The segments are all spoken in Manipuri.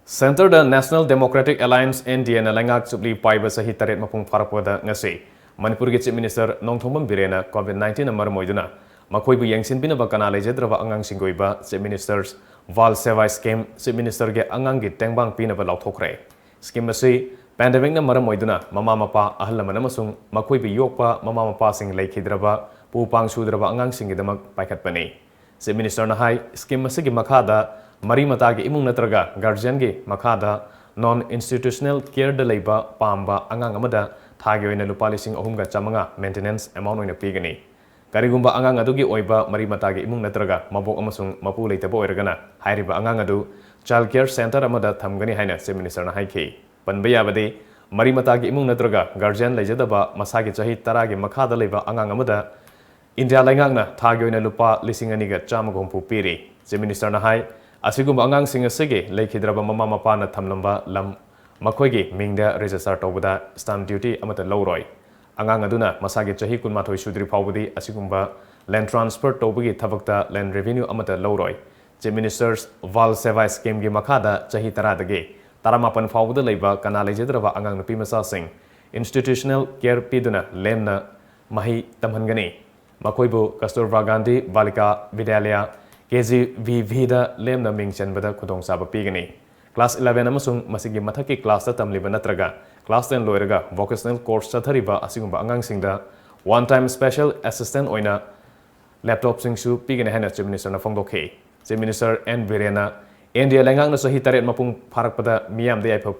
Center the National Democratic Alliance NDA na leingak chupli paiba chahi taret mapung farakpada ngasi Manipur Chief Minister Nongthombam Biren COVID-19 na maram oiduna Makhoibu yengshinbinaba kana leijadraba angangshingi oiba Chief Minister's Seva scheme Chief Minister ge Angang-gi tengbang pinaba laothokhrey scheme asi pandemic na maram oiduna mapa ahal laman amasung Makhoibu yokpa mapashing leijadraba pupang sudraba angangshingi damak paikhatpani Chief Minister na hai scheme asi gi makhada mari matagi imung natraga guardian gi makhada non institutional care da leiba pamba angang amada thagi oina lupa lising ahumga chamanga maintenance amount oina pigani karigumba angang adugi oiba mari matagi imung natraga mabok amasung mapu leitaba oiragana hairiba angang adu child care center amada thamgani haina Chief Minister na haiki panba yabadi mari matagi imung natraga guardian leijadaba masagi chahi 10 gi makhada leiba angang amada India leingakna thagi oina lupa lising aniga chamagompu piri Chief Minister na hai asigumba angangsing asige leijadraba mapa na thamlamba lam makhoigi mingda register tawbada stamp duty amata lawroi angang aduna masagi chahi kunmathoi sudri phawbadi asigumba land transfer tawbagi thabakta land revenue amata lawroi Chief Minister's Seva scheme gi makhada chahi 10 dage 18 phawbada leiba kana leijadraba angang nupi masa sing institutional care piduna lemna mahi tamhangani Makhoibu Kasturba Gandhi Balika Vidyalaya KGVV da lemna mingchen bada khudong saba pigani class 11 amasung masigi mathaki class ta tamliba natraga class 10 loiraga vocational course chathariba asigumba angangsingda one time special assistant oina laptop singsu pigani hana Chief Minister na phongdokhe Chief Minister N Biren India leingak na sahi taret mapung farakpada miyam de aipa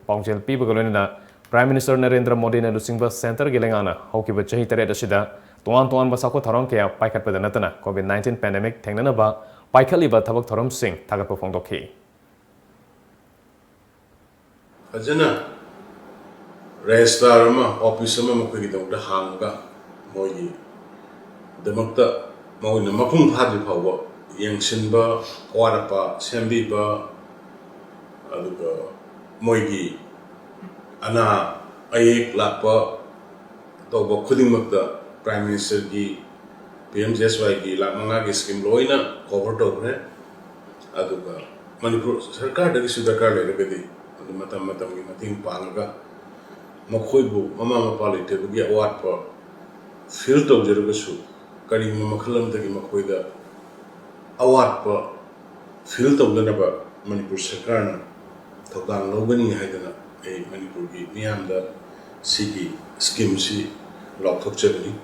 pawngjel piba galona Prime Minister Narenddra Modi na lusingba center gelengana hokiba chahi taret asida tuan basako tharong kaya paikhat pada natana COVID-19 pandemic thengnana ba paikhali ba thabak thorom sing thagat pa phongdokhi ajana register ma office ma mukhi dawda hanga moyi demakta moina mapung phadri phawa yengshinba warapa sembi ba aduga moigi ana ayek lakpa tawba khuding makta Prime Minister gi PMJSY gi lamanga gi scheme loina cover tawre aduga Manipur sarkar dagi sudakar legadi adu matam gi mating panga Makhoibu mama palite gi award pa fill tawjero su kari makhalam dagi makhoida award pa fill tawdana ba Manipur sarkar na thokang logani haidana ei Manipur gi miyam da sigi scheme si laothokhrey